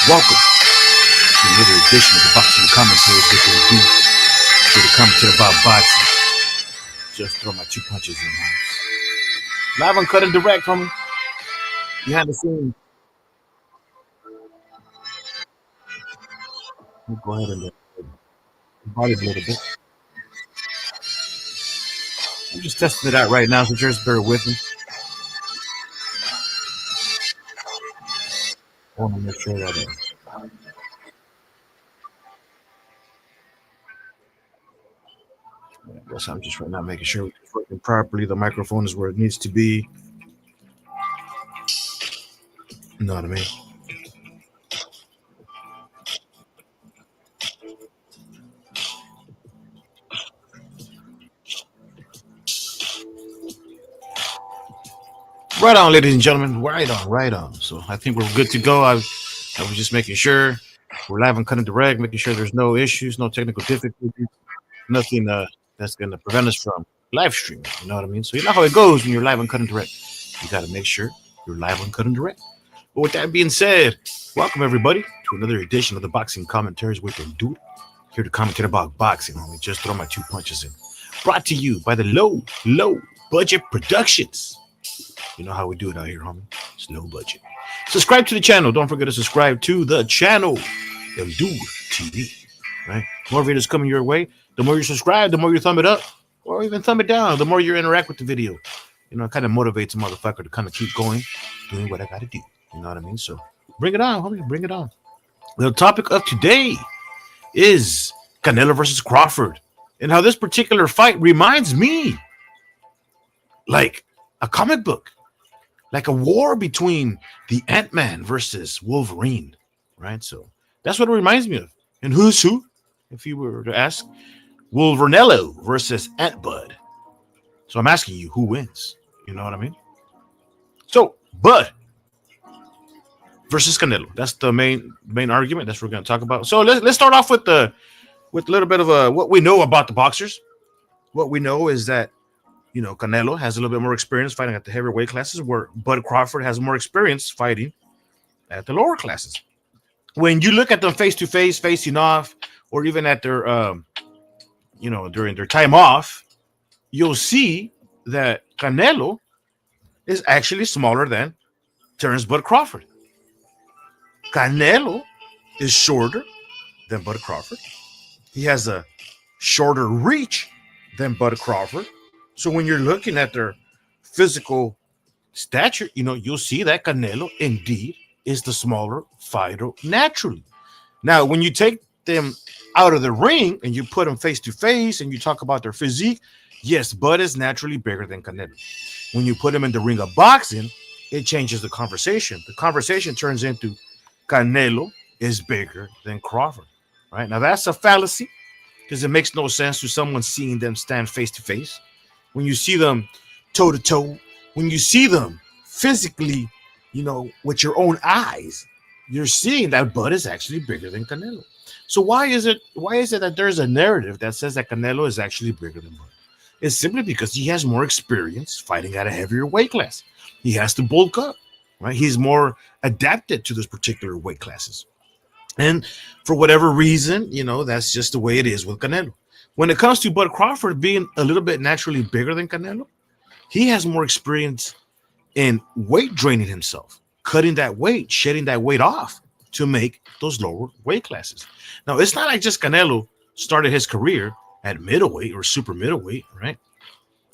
Welcome to another edition of the Boxing Commentaries with the dude. To the commentary about boxing. Just throw my 2 punches in, homies. Live uncut and direct, homie. Behind the scenes. Let me go ahead and body a little bit. I'm just testing it out right now, so just bear with me. I want to make sure that yes, I'm just right now making sure it's working properly. The microphone is where it needs to be. You know what I mean? Right on, ladies and gentlemen. Right on, right on. So I think we're good to go. I was just making sure we're live and cutting direct, making sure there's no issues, no technical difficulties, nothing that's going to prevent us from live streaming. You know what I mean? So you know how it goes when you're live and cutting direct. You got to make sure you're live and cutting direct. But with that being said, welcome everybody to another edition of the Boxing Commentaries with the dude. Here to commentate about boxing, homie. Just throw my 2 punches in. Brought to you by the low budget productions. You know how we do it out here, homie. It's low budget. Subscribe to the channel. Don't forget to subscribe to the channel. The Dude TV. Right? More videos coming your way. The more you subscribe, the more you thumb it up, or even thumb it down. The more you interact with the video. You know, it kind of motivates a motherfucker to kind of keep going, doing what I got to do. You know what I mean? So bring it on, homie. Bring it on. The topic of today is Canelo versus Crawford, and how this particular fight reminds me like a comic book, like a war between the Ant-Man versus Wolverine, right? So that's what it reminds me of. And who's who, if you were to ask? Wolvernello versus ANTBUD. So I'm asking you, who wins? You know what I mean? So Bud versus Canelo. That's the main argument. That's what we're going to talk about. So let's start off with a little bit of what we know about the boxers. What we know is that, you know, Canelo has a little bit more experience fighting at the heavier weight classes, where Bud Crawford has more experience fighting at the lower classes. When you look at them face to face, facing off, or even at their, you know, during their time off, you'll see that Canelo is actually smaller than Terrence Bud Crawford. Canelo is shorter than Bud Crawford. He has a shorter reach than Bud Crawford. So when you're looking at their physical stature, you know, you'll see that Canelo indeed is the smaller fighter naturally. Now, when you take them out of the ring and you put them face to face and you talk about their physique, yes, Bud is naturally bigger than Canelo. When you put them in the ring of boxing, it changes the conversation. The conversation turns into Canelo is bigger than Crawford, right? Now, that's a fallacy because it makes no sense to someone seeing them stand face to face. When you see them toe to toe, when you see them physically, you know, with your own eyes, you're seeing that Bud is actually bigger than Canelo. So why is it that there's a narrative that says that Canelo is actually bigger than Bud? It's simply because he has more experience fighting at a heavier weight class. He has to bulk up, right? He's more adapted to those particular weight classes. And for whatever reason, you know, that's just the way it is with Canelo. When it comes to Bud Crawford being a little bit naturally bigger than Canelo, he has more experience in weight draining himself, cutting that weight, shedding that weight off to make those lower weight classes. Now, it's not like just Canelo started his career at middleweight or super middleweight, right?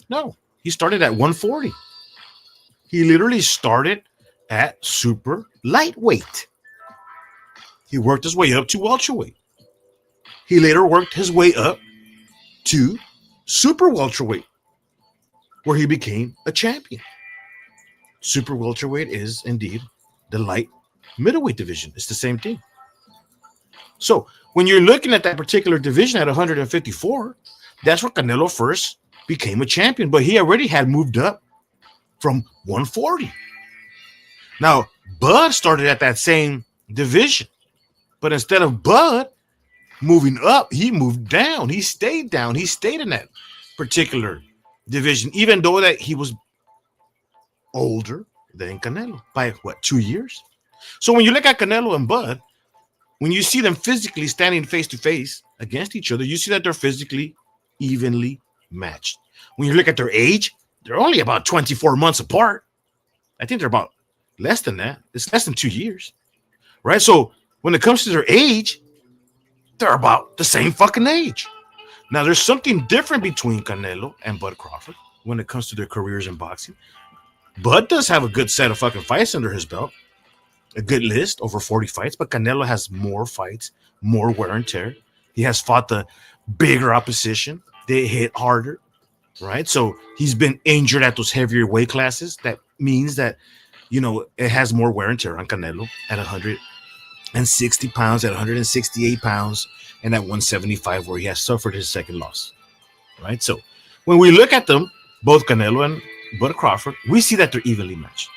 No, he started at 140. He literally started at super lightweight. He worked his way up to welterweight. He later worked his way up to super welterweight, where he became a champion. Super welterweight is indeed the light middleweight division. It's the same thing. So when you're looking at that particular division at 154, that's where Canelo first became a champion, but he already had moved up from 140. Now, Bud started at that same division, but instead of Bud moving up, he moved down. He stayed down. He stayed in that particular division, even though that he was older than Canelo by 2 years. So when you look at Canelo and Bud, when you see them physically standing face to face against each other, you see that they're physically evenly matched. When you look at their age, they're only about 24 months apart. I think they're about less than that. It's less than 2 years, right? So when it comes to their age, they're about the same fucking age. Now, there's something different between Canelo and Bud Crawford when it comes to their careers in boxing. Bud does have a good set of fucking fights under his belt, a good list, over 40 fights, but Canelo has more fights, more wear and tear. He has fought the bigger opposition. They hit harder, right? So he's been injured at those heavier weight classes. That means that, it has more wear and tear on Canelo at 160 pounds, at 168 pounds, and at 175, where he has suffered his second loss, right? So when we look at them, both Canelo and Bud Crawford, we see that they're evenly matched.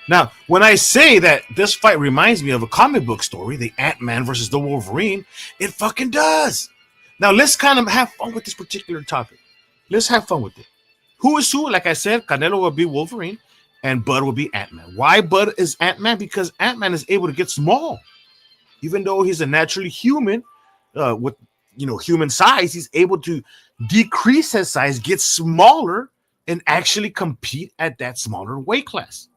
Now, when I say that this fight reminds me of a comic book story, the Ant-Man versus the Wolverine, it fucking does. Now, let's kind of have fun with this particular topic. Let's have fun with it. Who is who? Like I said, Canelo will be Wolverine and Bud will be Ant-Man. Why Bud is Ant-Man? Because Ant-Man is able to get small. Even though he's a naturally human, with human size, he's able to decrease his size, get smaller, and actually compete at that smaller weight class.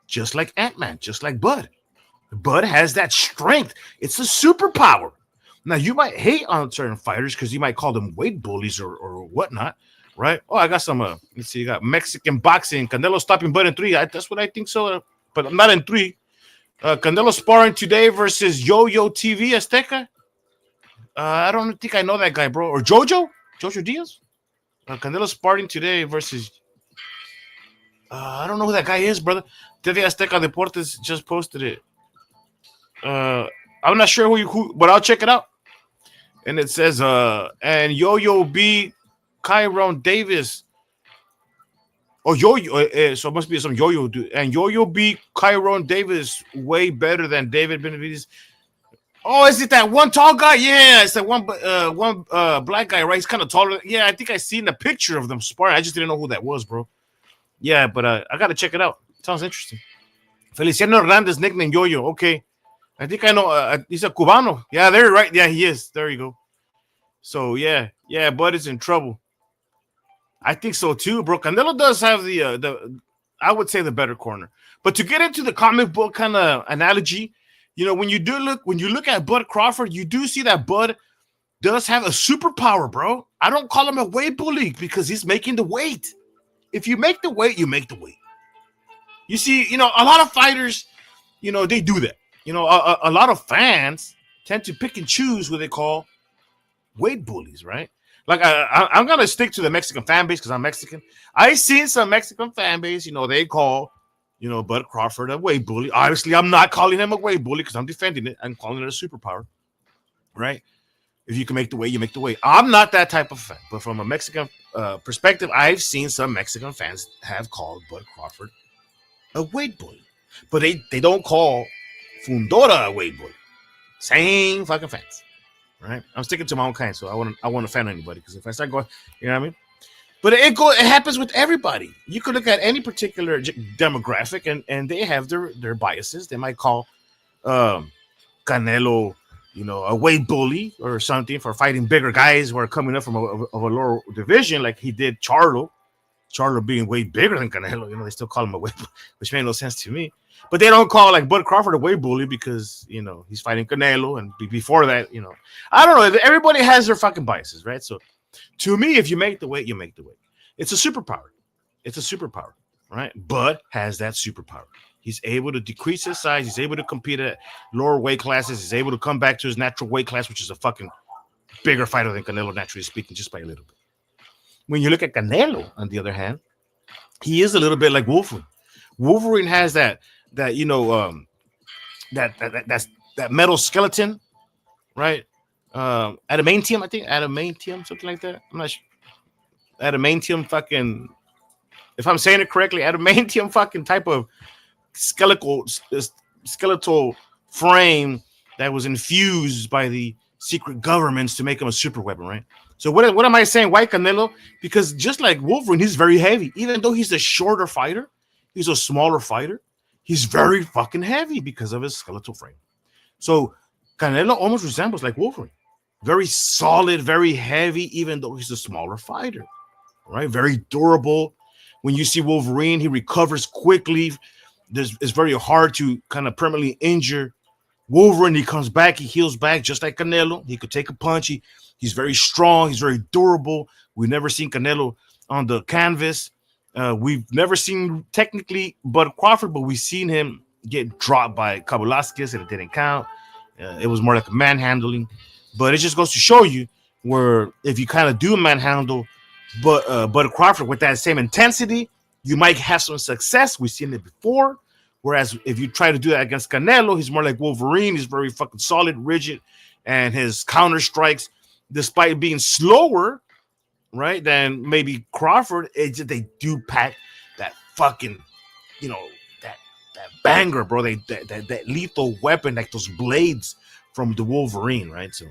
Just like Ant-Man, just like Bud. Bud has that strength. It's a superpower. Now, you might hate on certain fighters because you might call them weight bullies or whatnot, right? Oh, I got some, let's see, you got Mexican boxing. Canelo stopping Bud in 3. That's what I think so, but I'm not in 3. Canelo sparring today versus Yo-Yo TV Azteca. I don't think I know that guy, bro. Or Jojo Diaz. Canelo sparring today versus... I don't know who that guy is, brother. TV Azteca Deportes just posted it. I'm not sure who, but I'll check it out. And it says, and Yo-Yo beat Kyron Davis. Oh, Yo-Yo. So it must be some Yo-Yo dude. And Yo-Yo beat Kyron Davis way better than David Benavides. Oh, is it that one tall guy? Yeah, it's that one black guy, right? He's kind of taller. Yeah, I think I seen a picture of them sparring. I just didn't know who that was, bro. Yeah, but I got to check it out. Sounds interesting. Feliciano Hernandez, nickname Yo-Yo. Okay. I think I know. He's a Cubano. Yeah, there, right. Yeah, he is. There you go. So, yeah, Bud is in trouble. I think so, too, bro. Canelo does have the I would say, the better corner. But to get into the comic book kind of analogy, when you look at Bud Crawford, you do see that Bud does have a superpower, bro. I don't call him a weight bully because he's making the weight. If you make the weight, you make the weight. You see, a lot of fighters, they do that. A lot of fans tend to pick and choose what they call weight bullies, right? Like, I'm going to stick to the Mexican fan base because I'm Mexican. I seen some Mexican fan base, they call, Bud Crawford a weight bully. Obviously, I'm not calling him a weight bully because I'm defending it. I'm calling it a superpower, right? If you can make the weight, you make the weight. I'm not that type of fan. But from a Mexican perspective, I've seen some Mexican fans have called Bud Crawford a weight bully. But they don't call Fundora a weight bully. Same fucking fans, right? I'm sticking to my own kind, so I won't offend anybody because if I start going, you know what I mean? But it happens with everybody. You could look at any particular demographic, and they have their biases. They might call Canelo, a weight bully or something for fighting bigger guys who are coming up from a lower division, like he did Charlo. Charlo being way bigger than Canelo, they still call him a weight bully, which made no sense to me. But they don't call like Bud Crawford a weight bully because he's fighting Canelo, and before that, I don't know. Everybody has their fucking biases, right? So, to me, if you make the weight, you make the weight. It's a superpower. It's a superpower, right? Bud has that superpower. He's able to decrease his size. He's able to compete at lower weight classes. He's able to come back to his natural weight class, which is a fucking bigger fighter than Canelo, naturally speaking, just by a little bit. When you look at Canelo, on the other hand, he is a little bit like Wolverine. Wolverine has that metal skeleton, right? Adamantium, I think. Adamantium, something like that. I'm not sure. Adamantium fucking, if I'm saying it correctly, adamantium fucking type of skeletal frame that was infused by the secret governments to make him a super weapon, right? So what am I saying? Why Canelo? Because just like Wolverine, he's very heavy. Even though he's a shorter fighter, he's a smaller fighter, he's very fucking heavy because of his skeletal frame. So Canelo almost resembles like Wolverine. Very solid, very heavy, even though he's a smaller fighter, right? Very durable. When you see Wolverine, he recovers quickly. It's very hard to kind of permanently injure Wolverine. He comes back, he heals back just like Canelo. He could take a punch. He's very strong. He's very durable. We've never seen Canelo on the canvas. We've never seen technically Bud Crawford, but we've seen him get dropped by Kabulaskas and it didn't count. It was more like a manhandling. But it just goes to show you where if you kind of do manhandle Bud Crawford with that same intensity, you might have some success. We've seen it before. Whereas if you try to do that against Canelo, he's more like Wolverine. He's very fucking solid, rigid, and his counter strikes, despite being slower, right, than maybe Crawford, they do pack that fucking, that banger, bro. That lethal weapon, like those blades from the Wolverine, right? So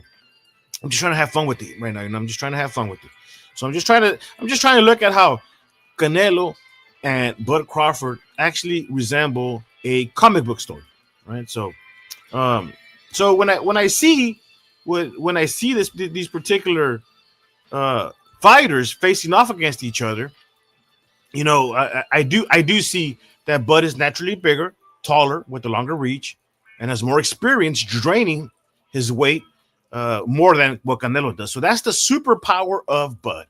I'm just trying to have fun with it right now. I'm just trying to have fun with it. So I'm just trying to look at how Canelo and Bud Crawford actually resemble a comic book story, right? So, so when I see these particular fighters facing off against each other, I do see that Bud is naturally bigger, taller, with a longer reach, and has more experience draining his weight more than what Canelo does. So that's the superpower of Bud.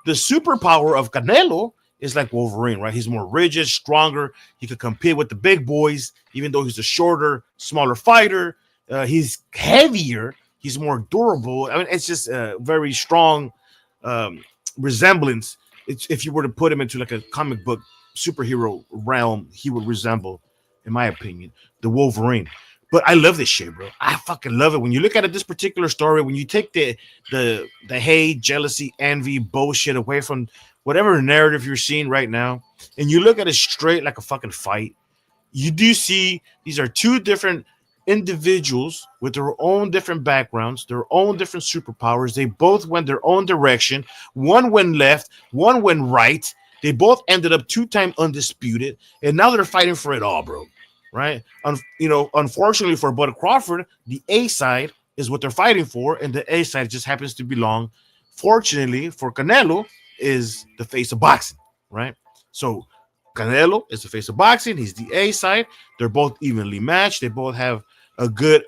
The superpower of Canelo is like Wolverine, right? He's more rigid, stronger. He could compete with the big boys, even though he's a shorter, smaller fighter. He's heavier. He's more durable. I mean, it's just a very strong resemblance. If you were to put him into like a comic book superhero realm, he would resemble, in my opinion, the Wolverine. But I love this shit, bro. I fucking love it. When you look at this particular story, when you take the hate, jealousy, envy, bullshit away from whatever narrative you're seeing right now, and you look at it straight like a fucking fight, you do see these are two different individuals with their own different backgrounds, their own different superpowers. They both went their own direction. One went left, one went right. They both ended up 2-time undisputed, and now they're fighting for it all, bro. Right? Unfortunately for Bud Crawford, the A side is what they're fighting for, and the A side just happens to belong. Fortunately for Canelo, is the face of boxing, right? So Canelo is the face of boxing. He's the A side. They're both evenly matched. They both have a good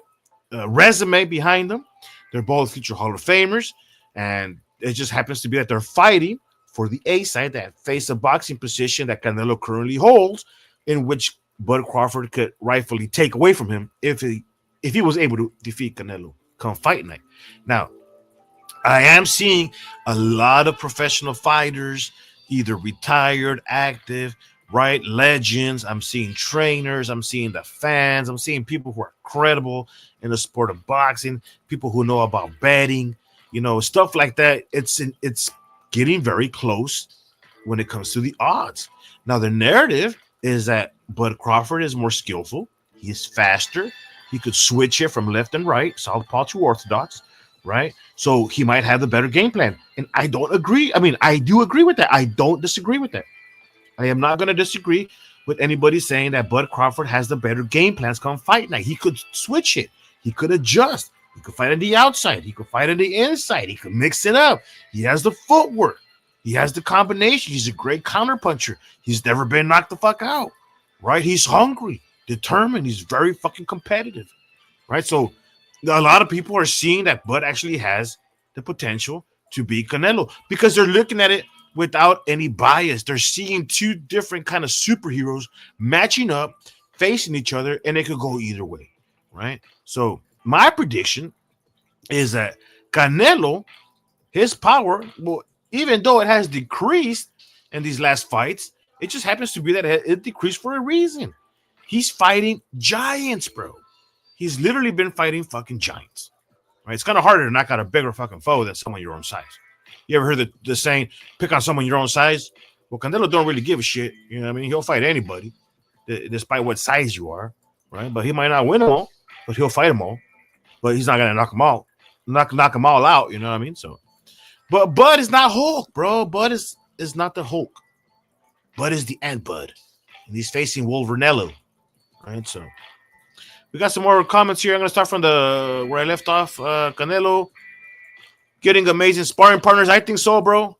resume behind them. They're both future Hall of Famers, and it just happens to be that they're fighting for the A side, that face of boxing position that Canelo currently holds, in which Bud Crawford could rightfully take away from him if he was able to defeat Canelo come fight night. Now, I am seeing a lot of professional fighters, either retired, active, right, legends. I'm seeing trainers. I'm seeing the fans. I'm seeing people who are credible in the sport of boxing, people who know about betting, stuff like that. It's getting very close when it comes to the odds. Now, the narrative is that Bud Crawford is more skillful. He's faster. He could switch it from left and right, southpaw to orthodox, right? So he might have the better game plan. And I don't agree. I mean, I do agree with that. I don't disagree with that. I am not going to disagree with anybody saying that Bud Crawford has the better game plans come fight night. He could switch it. He could adjust. He could fight on the outside. He could fight on the inside. He could mix it up. He has the footwork. He has the combination. He's a great counterpuncher. He's never been knocked the fuck out, right? He's hungry, determined. He's very fucking competitive, right? So a lot of people are seeing that Bud actually has the potential to beat Canelo because they're looking at it without any bias. They're seeing two different kind of superheroes matching up, facing each other, and it could go either way, right? So my prediction is that Canelo, his power will, even though it has decreased in these last fights, it just happens to be that it decreased for a reason. He's fighting giants, bro. He's literally been fighting fucking giants, right? It's kind of harder to knock out a bigger fucking foe than someone your own size. You ever heard the saying, pick on someone your own size? Well, Canelo don't really give a shit. You know what I mean? He'll fight anybody, despite what size you are, right? But he might not win them all, but he'll fight them all. But he's not going to knock them out, knock them all out, you know what I mean? So, but Bud is not Hulk, bro. Bud is not the Hulk. Bud is the Ant Bud. And he's facing Wolvernello, right? So, We got some more comments here. I'm gonna start from the where I left off. Canelo getting amazing sparring partners. I think so, bro.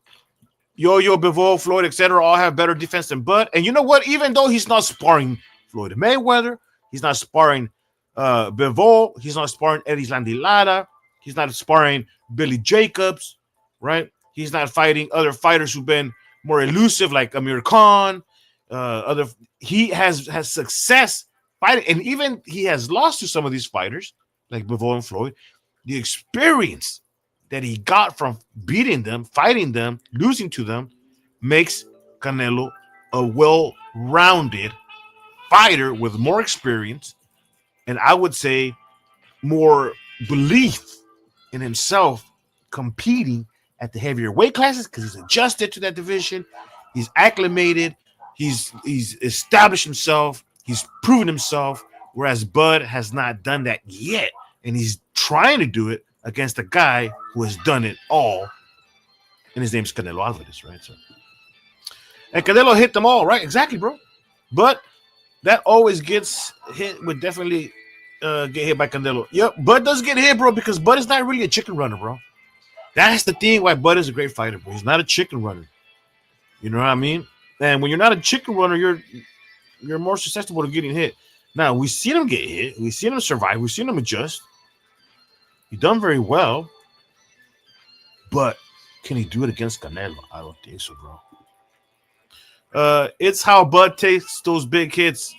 Yo, Bivol, Floyd, etc. all have better defense than Bud. And you know what? Even though he's not sparring Floyd Mayweather, he's not sparring Bivol, he's not sparring Eddie Lara, he's not sparring Billy Jacobs, right? He's not fighting other fighters who've been more elusive, like Amir Khan. He has success fighting, and even he has lost to some of these fighters, like Bivol and Floyd. The experience that he got from beating them, fighting them, losing to them, makes Canelo a well-rounded fighter with more experience, and I would say more belief in himself competing at the heavier weight classes because he's adjusted to that division. He's acclimated. He's established himself. He's proven himself, whereas Bud has not done that yet, and he's trying to do it against a guy who has done it all, and his name's Canelo Alvarez, right? So, and Canelo hit them all, right? Exactly, bro. But that always gets hit. Would definitely get hit by Canelo. Yep, Bud does get hit, bro, because Bud is not really a chicken runner, bro. That's the thing why Bud is a great fighter, bro. He's not a chicken runner. You know what I mean? And when you're not a chicken runner, you're more susceptible to getting hit. Now, we've seen him get hit. We've seen him survive. We've seen him adjust. He's done very well. But can he do it against Canelo? I don't think so, bro. It's how Bud takes those big hits,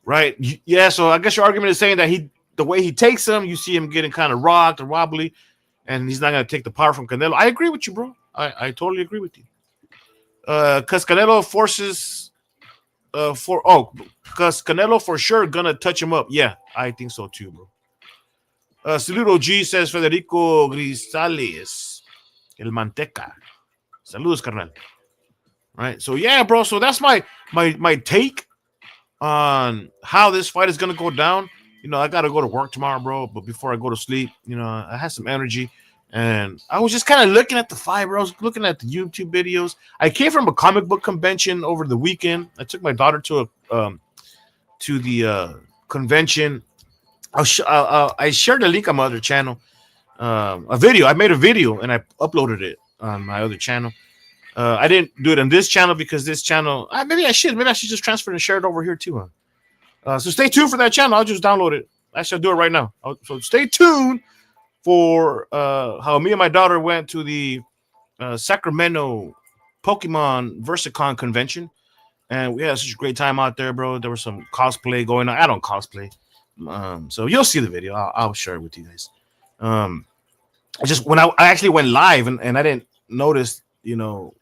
right? Yeah, so I guess your argument is saying that the way he takes them, you see him getting kind of rocked or wobbly, and he's not going to take the power from Canelo. I agree with you, bro. I totally agree with you. Because Canelo forces because Canelo for sure gonna touch him up. Yeah, I think so too, bro. Saludo G says Federico Grisales, El Manteca. Saludos, carnal. Right. So yeah, bro. So that's my take on how this fight is gonna go down. You know, I gotta go to work tomorrow, bro. But before I go to sleep, you know, I had some energy. And I was just kind of looking at the fight, bro. I was looking at the YouTube videos. I came from a comic book convention over the weekend. I took my daughter to the convention. I shared a link on my other channel, a video. I made a video and I uploaded it on my other channel. I didn't do it on this channel because this channel. Maybe I should just transfer and share it over here too. So stay tuned for that channel. I'll just download it. Actually, I'll do it right now. So stay tuned for how me and my daughter went to the Sacramento Pokemon VersaCon convention, and we had such a great time out there, bro. There was some cosplay going on. I don't cosplay, so you'll see the video. I'll share it with you guys. When I actually went live and I didn't notice, you know,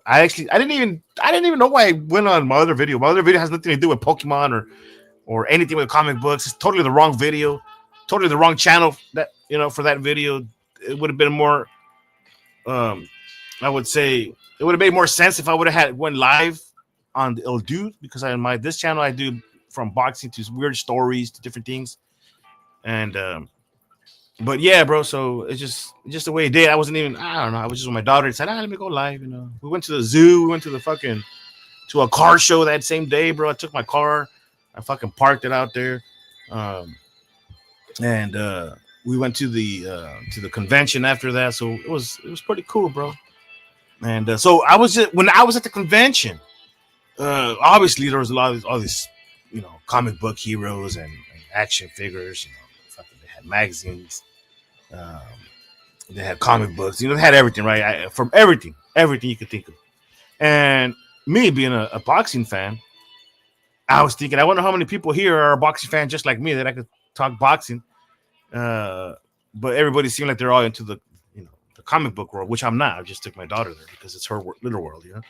I didn't even know why I went on my other video. My other video has nothing to do with Pokemon or anything with comic books. It's totally the wrong video. Totally the wrong channel that, you know, for that video. It would have been more, I would say it would have made more sense if I would have went live on the El Dude, because this channel I do from boxing to weird stories to different things. And but yeah, bro, so it's just the way it did. I don't know, I was just with my daughter and said, let me go live, you know. We went to the zoo, we went to to a car show that same day, bro. I took my car, I fucking parked it out there. And we went to the convention after that, so it was pretty cool, bro. And so when I was at the convention, obviously there was a lot of all these, you know, comic book heroes and action figures. You know, they had magazines, they had comic books. You know, they had everything, right? From everything you could think of. And me being a boxing fan, I was thinking, I wonder how many people here are a boxing fan just like me that I could talk boxing, but everybody seemed like they're all into the comic book world, which I'm not. I just took my daughter there because it's her little world, you know.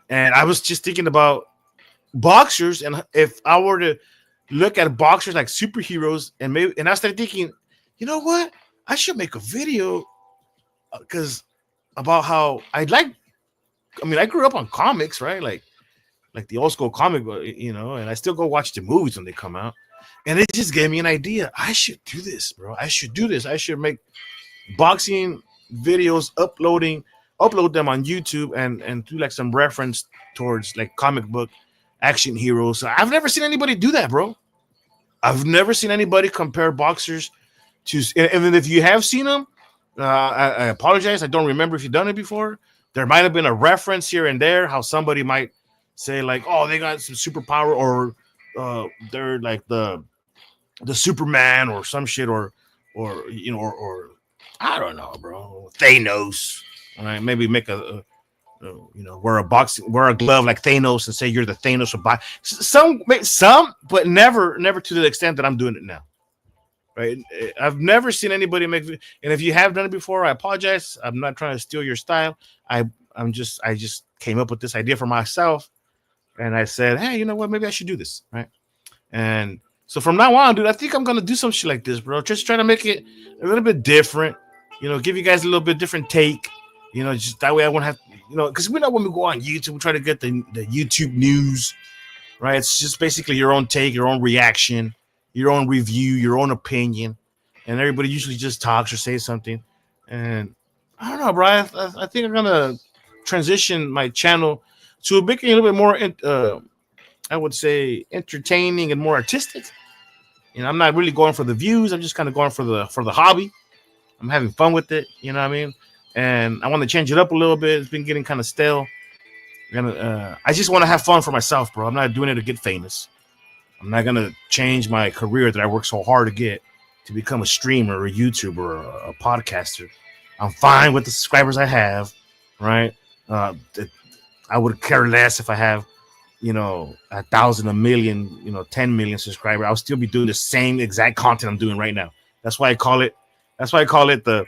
And I was just thinking about boxers, and if I were to look at boxers like superheroes, and I started thinking, you know what, I should make a video because about how I grew up on comics, right? Like the old school comic book, you know, and I still go watch the movies when they come out. And it just gave me an idea. I should do this, bro. I should do this. I should make boxing videos, upload them on YouTube and do like some reference towards like comic book action heroes. So I've never seen anybody do that, bro. I've never seen anybody compare boxers to, and if you have seen them, I apologize. I don't remember if you've done it before. There might have been a reference here and there how somebody might say like, "Oh, they got some superpower," or they're like the Superman or some shit, or I don't know, bro. Thanos. All right, maybe make wear a glove like Thanos and say you're the Thanos of box. Some, but never to the extent that I'm doing it now. Right? I've never seen anybody make. And if you have done it before, I apologize. I'm not trying to steal your style. I just came up with this idea for myself, and I said, hey, you know what? Maybe I should do this, right? And so from now on, dude, I think I'm gonna do some shit like this, bro. Just try to make it a little bit different. Give you guys a little bit different take. Just that way I won't have, because we know when we go on YouTube, we try to get the YouTube news, right? It's just basically your own take, your own reaction, your own review, your own opinion, and everybody usually just talks or says something. And I don't know, bro. I think I'm gonna transition my channel to making a little bit more, I would say, entertaining and more artistic. I'm not really going for the views. I'm just kind of going for the hobby. I'm having fun with it. You know what I mean? And I want to change it up a little bit. It's been getting kind of stale. I just want to have fun for myself, bro. I'm not doing it to get famous. I'm not going to change my career that I worked so hard to get to become a streamer or a YouTuber or a podcaster. I'm fine with the subscribers I have, right? I would care less if I have, 1,000, 1 million, 10 million subscribers. I'll still be doing the same exact content I'm doing right now. That's why I call it the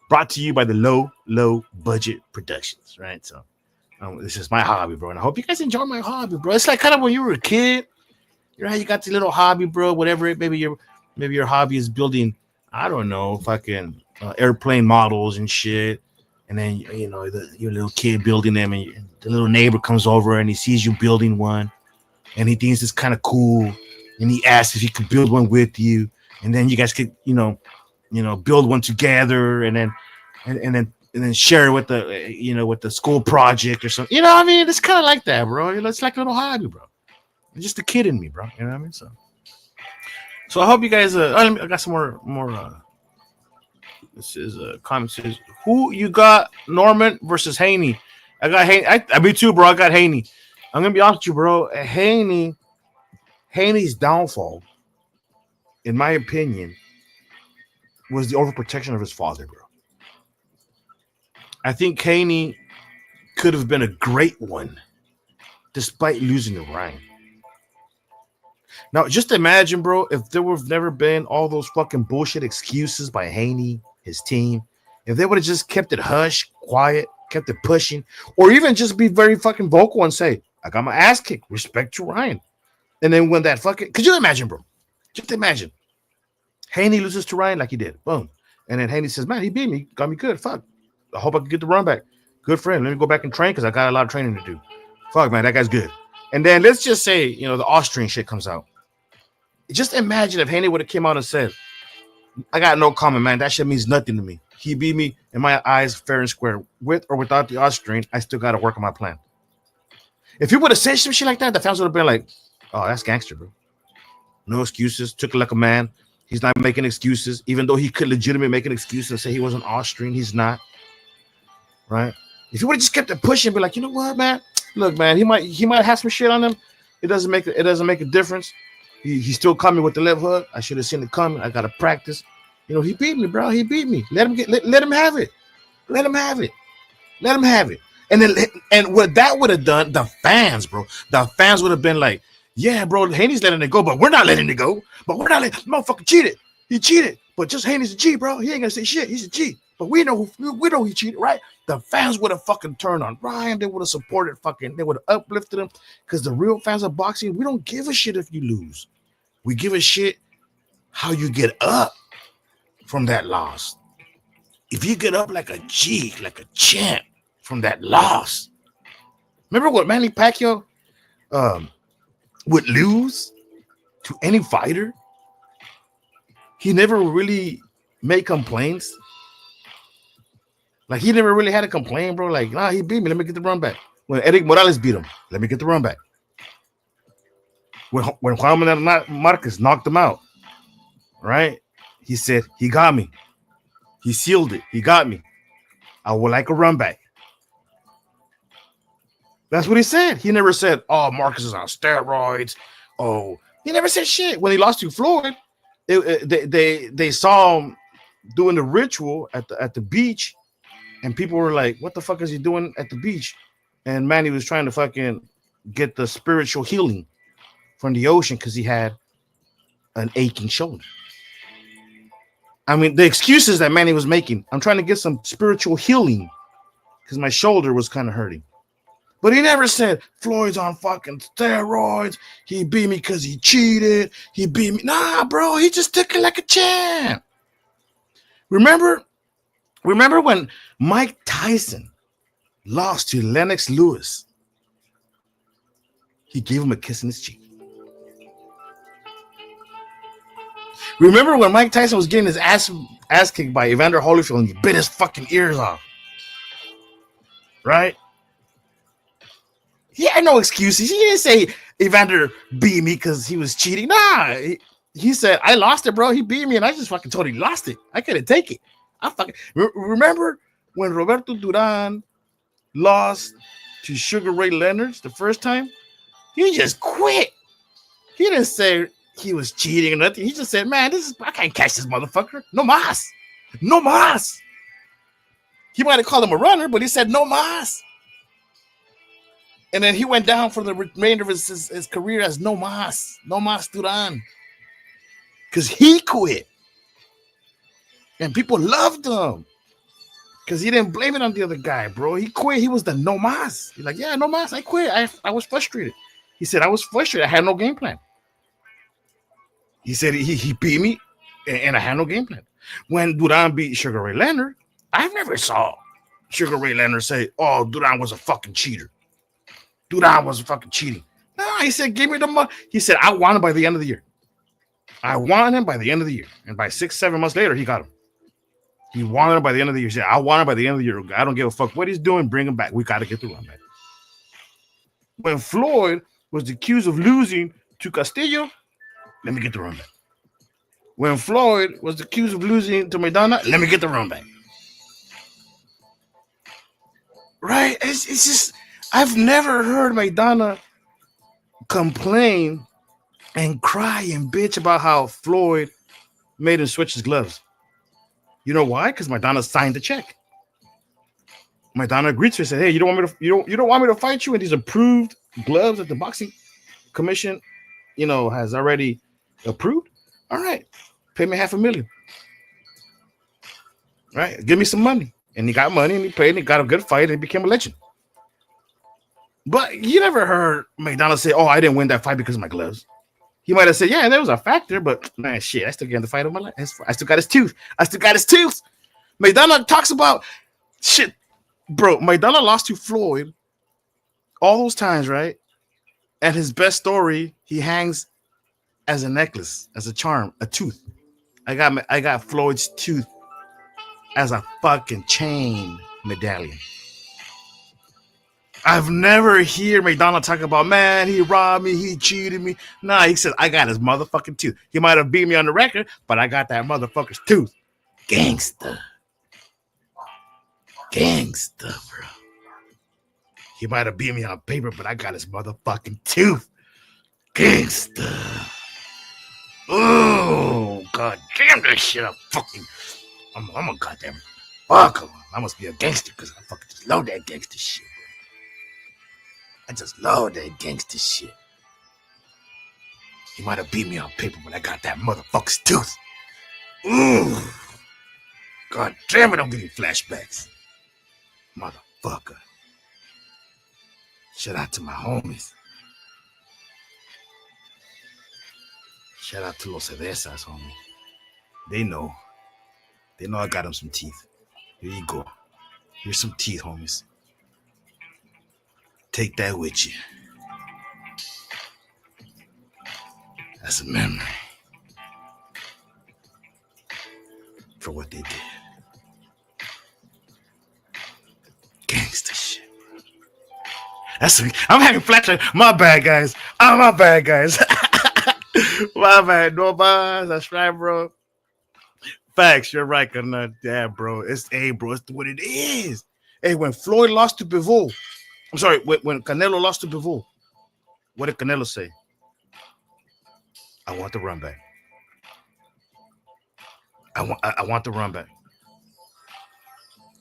brought to you by the low budget productions, right? So this is my hobby, bro, and I hope you guys enjoy my hobby, bro. It's like kind of when you were a kid, you got the little hobby, bro. Whatever, maybe your hobby is building, I don't know, fucking airplane models and shit, and then your little kid building them, and the little neighbor comes over and he sees you building one, and he thinks it's kind of cool, and he asks if he could build one with you, and then you guys could build one together, and then share it with the with the school project or something. You know what I mean? It's kind of like that, bro. It's like a little hobby, bro. It's just a kid in me, bro. You know what I mean? So I hope you guys. I got some more. This is a comment says, who you got, Norman versus Haney? I got Haney. I me too, bro. I got Haney. I'm gonna be honest with you, bro. Haney's downfall, in my opinion, was the overprotection of his father, bro. I think Haney could have been a great one, despite losing to Ryan. Now, just imagine, bro, if there would have never been all those fucking bullshit excuses by Haney, his team, if they would have just kept it hush, quiet, kept it pushing, or even just be very fucking vocal and say, I got my ass kicked, respect to Ryan. And then when that fucking, could you imagine, bro? Just imagine. Haney loses to Ryan like he did. Boom. And then Haney says, man, he beat me, got me good. Fuck. I hope I can get the run back. Good for him. Let me go back and train because I got a lot of training to do. Fuck, man, that guy's good. And then let's just say, the Austrian shit comes out. Just imagine if Haney would have came out and said, I got no comment, man. That shit means nothing to me. He beat me in my eyes fair and square. With or without the Austrian, I still got to work on my plan. If he would have said some shit like that, the fans would have been like, oh, that's gangster, bro. No excuses. Took it like a man. He's not making excuses, even though he could legitimately make an excuse and say he wasn't Austrian. He's not. Right? If he would have just kept it pushing, be like, you know what, man? Look, man, he might have some shit on him. It doesn't make a difference. He's still coming with the left hook. I should have seen it coming. I gotta practice. He beat me, bro. He beat me. Let him have it. Let him have it. Let him have it. And what that would have done, the fans would have been like, yeah, bro, Haney's letting it go, but we're not letting it go. But we're not letting motherfucker cheated. He cheated. But just Haney's a G, bro. He ain't gonna say shit. He's a G. But we know he cheated, right? The fans would have fucking turned on Ryan. They would have supported they would have uplifted him. Because the real fans of boxing, we don't give a shit if you lose. We give a shit how you get up from that loss. If you get up like a G, like a champ from that loss. Remember what Manny Pacquiao would lose to any fighter? He never really made complaints. Like, he never really had a complaint, bro. Like, he beat me. Let me get the run back. When Eric Morales beat him, let me get the run back. When Juan Manuel Marquez knocked him out, right? He said, he got me. He sealed it. He got me. I would like a run back. That's what he said. He never said, oh, Marcus is on steroids. Oh, he never said shit. When he lost to Floyd, they saw him doing the ritual at the beach, and people were like, what the fuck is he doing at the beach? And Manny was trying to fucking get the spiritual healing from the ocean because he had an aching shoulder. I mean, the excuses that Manny was making, I'm trying to get some spiritual healing because my shoulder was kind of hurting. But he never said, Floyd's on fucking steroids. He beat me because he cheated. He beat me. Nah, bro, he just took it like a champ. Remember when Mike Tyson lost to Lennox Lewis? He gave him a kiss in his cheek. Remember when Mike Tyson was getting his ass kicked by Evander Holyfield and he bit his fucking ears off? Right? He had no excuses. He didn't say Evander beat me because he was cheating. Nah, he said, I lost it, bro. He beat me and I just fucking told him he lost it. I couldn't take it. I fucking remember when Roberto Duran lost to Sugar Ray Leonard the first time? He just quit. He didn't say he was cheating or nothing. He just said, man, I can't catch this motherfucker. No mas. No mas. He might have called him a runner, but he said no mas. And then he went down for the remainder of his career as no mas. No mas Duran. Because he quit. And people loved him. Because he didn't blame it on the other guy, bro. He quit. He was the no mas. He's like, yeah, no mas. I quit. I was frustrated. He said, I was frustrated. I had no game plan. He said he beat me, and I had no game plan. When Duran beat Sugar Ray Leonard, I never saw Sugar Ray Leonard say, oh, Duran was a fucking cheater. Duran was fucking cheating. No, he said, give me the money. He said, I want him by the end of the year. I want him by the end of the year. And by 6-7 months later, he got him. He wanted him by the end of the year. He said, I want him by the end of the year. I don't give a fuck what he's doing. Bring him back. We got to get the run back. When Floyd was accused of losing to Castillo, let me get the run back. When Floyd was accused of losing to Maidana, let me get the run back. Right? It's just, I've never heard Maidana complain and cry and bitch about how Floyd made him switch his gloves. You know why? Because Maidana signed the check. Maidana agreed to it. Said, "Hey, you don't want me to fight you in these approved gloves that the boxing commission, has already approved. All right, pay me $500,000. Right, give me some money." And he got money and he paid and he got a good fight and he became a legend. But you never heard Maidana say, "Oh, I didn't win that fight because of my gloves." He might have said, "Yeah, there was a factor, but man, shit, I still got the fight of my life. I still got his tooth. Maidana talks about shit, bro. Maidana lost to Floyd all those times, right? And his best story, he hangs as a necklace, as a charm, a tooth. I got Floyd's tooth as a fucking chain medallion. I've never heard Maidana talk about, man, he robbed me, he cheated me. Nah, he said, I got his motherfucking tooth. He might have beat me on the record, but I got that motherfucker's tooth. Gangsta, bro. He might have beat me on paper, but I got his motherfucking tooth. Gangsta. Oh, god damn this shit. I'm a goddamn fuck. I must be a gangster because I fucking just love that gangster shit. I just love that gangster shit. He might have beat me on paper, but I got that motherfucker's tooth. Ooh. God damn it, I'm getting flashbacks. Motherfucker. Shout out to my homies. Shout out to Los Cervezas, homie. They know I got them some teeth. Here you go. Here's some teeth, homies. Take that with you. That's a memory for what they did. Gangsta shit, bro. I'm having flashbacks. My bad, guys. My bad, no buzz. That's right, bro. Facts, you're right, Canelo. Yeah, bro. Bro, it's what it is. Hey, when Floyd lost to Bivol, I'm sorry, when Canelo lost to Bivol, what did Canelo say? I want the run back. I want the run back.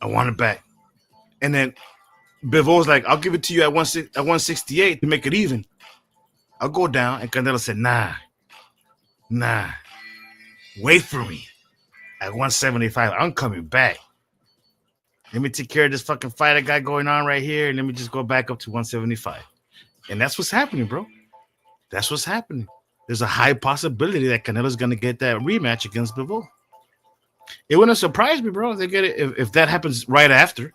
I want it back. And then Bivol's like, I'll give it to you at 168 to make it even. I'll go down. And Canelo said, nah. Wait for me. At 175, I'm coming back. Let me take care of this fucking fight I got going on right here, and let me just go back up to 175. And that's what's happening, bro. That's what's happening. There's a high possibility that Canelo's gonna get that rematch against Bivol. It wouldn't surprise me, bro. If they get it if that happens right after.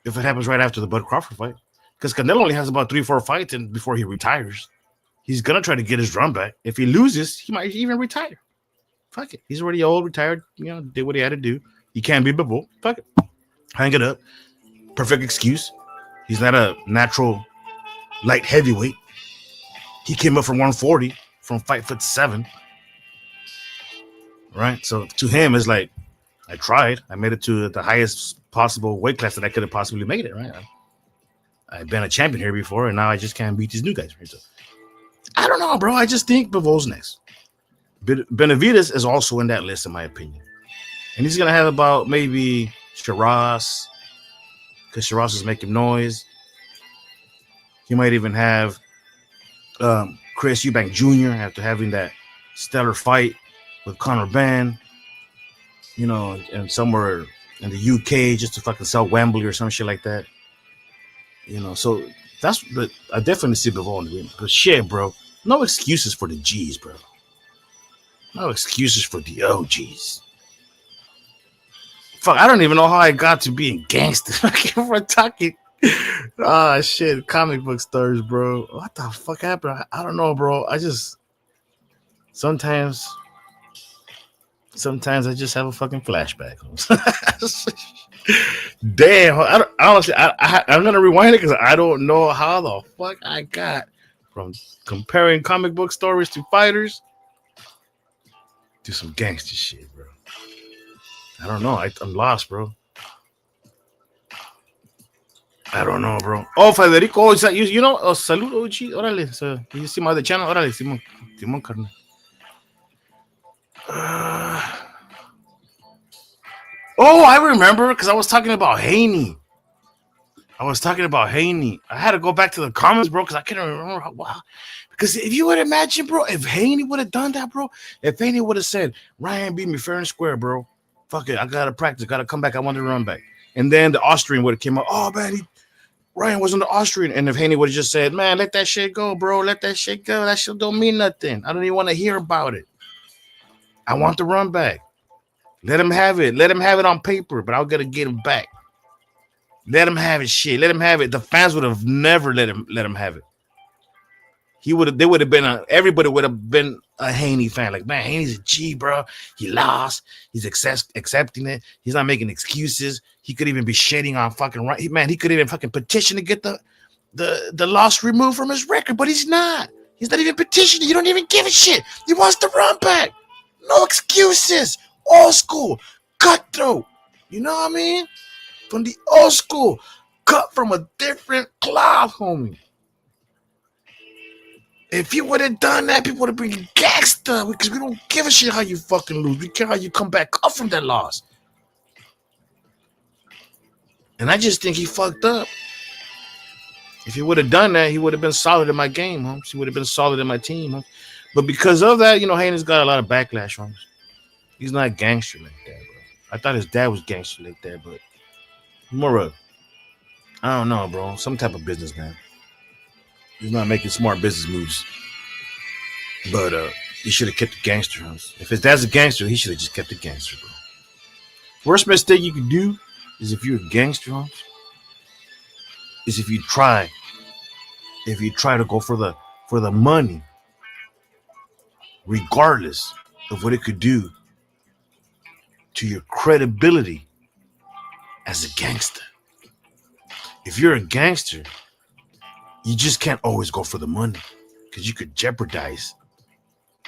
If it happens right after the Bud Crawford fight, because Canelo only has about 3-4 fights before he retires. He's gonna try to get his run back. If he loses, he might even retire. Fuck it. He's already old, retired. You know, did what he had to do. He can't be Bivol. Fuck it. Hang it up. Perfect excuse. He's not a natural light heavyweight. He came up from 140 from 5'7". Right? So to him, it's like, I tried. I made it to the highest possible weight class that I could have possibly made it, right? I've been a champion here before, and now I just can't beat these new guys. Right? So, I don't know, bro. I just think Bivol's next. Benavidez is also in that list, in my opinion. And he's going to have about maybe Shiraz, because Shiraz is making noise. He might even have Chris Eubank Jr. after having that stellar fight with Conor Benn, you know, and somewhere in the UK just to fucking sell Wembley or some shit like that. You know, so that's the I definitely see Bivol in the ring. But shit, bro, no excuses for the G's, bro. No excuses for the OGs. Fuck, I don't even know how I got to being gangster. We're talking. Ah, shit, comic book stars, bro. What the fuck happened? I don't know, bro. I just sometimes I just have a fucking flashback. Damn, honestly, I'm gonna rewind it because I don't know how the fuck I got from comparing comic book stories to fighters to some gangster shit, bro. I don't know. I'm lost, bro. I don't know, bro. Oh, Federico, oh, you know, salud, OG. Órale, so you see my other channel? Órale, Simón, carnal. Oh, I remember because I was talking about Haney. I had to go back to the comments, bro, because I can't remember how. Wow. Because if you would imagine, bro, if Haney would have done that, bro, if Haney would have said, Ryan beat me fair and square, bro. Fuck it, I gotta practice, gotta come back. I want to run back. And then the Austrian would have came up. Oh man, Ryan wasn't the Austrian. And if Haney would have just said, man, let that shit go, bro. Let that shit go. That shit don't mean nothing. I don't even want to hear about it. I want the run back. Let him have it. Let him have it on paper, but I'll get him back. Let him have it, shit. Let him have it. The fans would have never let him have it. Everybody would have been a Haney fan. Like, man, Haney's a G, bro. He lost. He's accepting it. He's not making excuses. He could even be shitting on fucking right. Man, he could even fucking petition to get the loss removed from his record, but he's not. He's not even petitioning. He don't even give a shit. He wants to run back. No excuses. Old school. Cutthroat. You know what I mean? From the old school. Cut from a different cloth, homie. If you would have done that, people would have been gangster because we don't give a shit how you fucking lose. We care how you come back up from that loss. And I just think he fucked up. If he would have done that, he would have been solid in my game, homes. He would have been solid in my team, homes. But because of that, you know, Haney's got a lot of backlash, homes. He's not gangster like that, bro. I thought his dad was gangster like that, but more of, I don't know, bro. Some type of businessman. He's not making smart business moves. But he should have kept the gangster, homes. If his dad's a gangster, he should have just kept the gangster, bro. Worst mistake you could do is if you're a gangster, homes, is if you try to go for the money, regardless of what it could do to your credibility as a gangster. If you're a gangster, you just can't always go for the money because you could jeopardize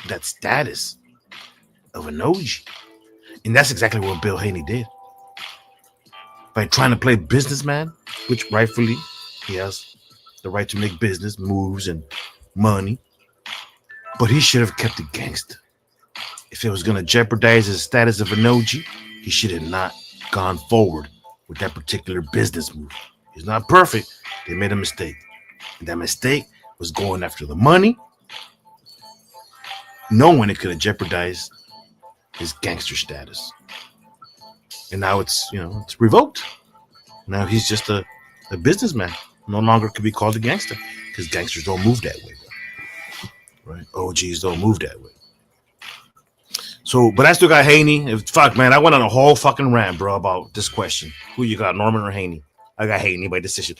that status of an OG. And that's exactly what Bill Haney did. By trying to play businessman, which rightfully he has the right to make business moves and money. But he should have kept it gangster. If it was going to jeopardize his status of an OG, he should have not gone forward with that particular business move. He's not perfect. They made a mistake. And that mistake was going after the money, knowing it could have jeopardized his gangster status. And now it's revoked. Now he's just a businessman. No longer could be called a gangster because gangsters don't move that way. Right? OGs don't move that way. So, but I still got Haney. Fuck, man, I went on a whole fucking rant, bro, about this question. Who you got, Norman or Haney? I got Haney by decision.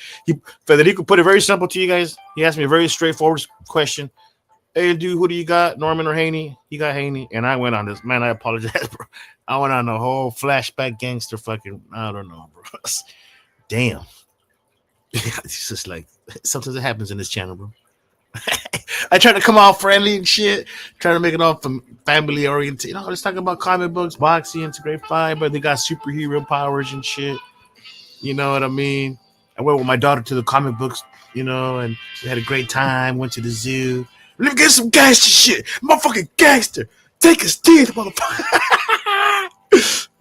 Federico put it very simple to you guys. He asked me a very straightforward question. Hey, dude, who do you got, Norman or Haney? He got Haney. And I went on this. Man, I apologize, bro. I went on a whole flashback gangster fucking, I don't know, bro. Damn. It's just like, sometimes it happens in this channel, bro. I try to come out friendly and shit, trying to make it all family oriented. Let's talk about comic books, boxing, it's a great fight, but they got superhero powers and shit. You know what I mean? I went with my daughter to the comic books, and we had a great time. Went to the zoo. Let me get some gangster shit, motherfucking gangster. Take his teeth, motherfucker.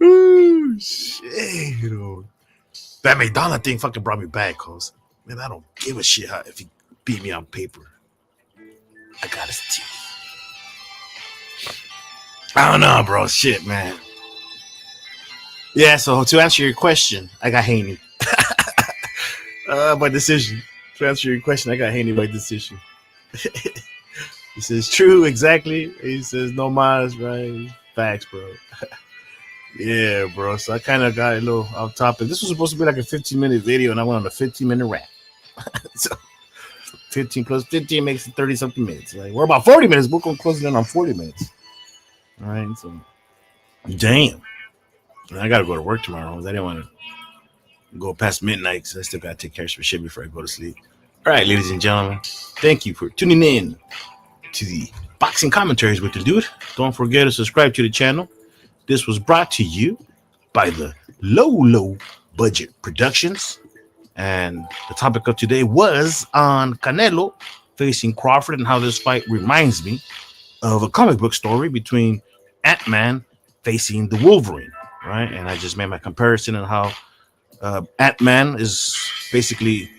Ooh, shit, That McDonald thing fucking brought me back, cause man, I don't give a shit if he beat me on paper. I got his teeth. I don't know, bro. Shit, man. Yeah, so to answer your question, I got Haney. By decision. To answer your question, I got Haney by decision. He says, true, exactly. He says, no mas, right? Facts, bro. Yeah, bro. So I kind of got a little off topic. This was supposed to be like a 15-minute video, and I went on a 15-minute rant. So 15 plus 15 makes it 30-something minutes. Like, we're about 40 minutes. We're going to close it in on 40 minutes. All right, so damn. I got to go to work tomorrow. I didn't want to go past midnight because I still got to take care of some shit before I go to sleep. All right, ladies and gentlemen, thank you for tuning in to the Boxing Commentaries with the Dude. Don't forget to subscribe to the channel. This was brought to you by the Low Budget Productions. And the topic of today was on Canelo facing Crawford and how this fight reminds me of a comic book story between Ant-Man facing the Wolverine, right? And I just made my comparison on how Ant-Man is basically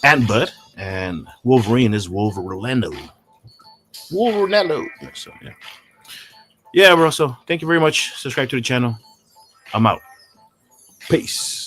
ANTBUD and Wolverine is Wolverine. So, yeah. Yeah, bro. So thank you very much. Subscribe to the channel. I'm out. Peace.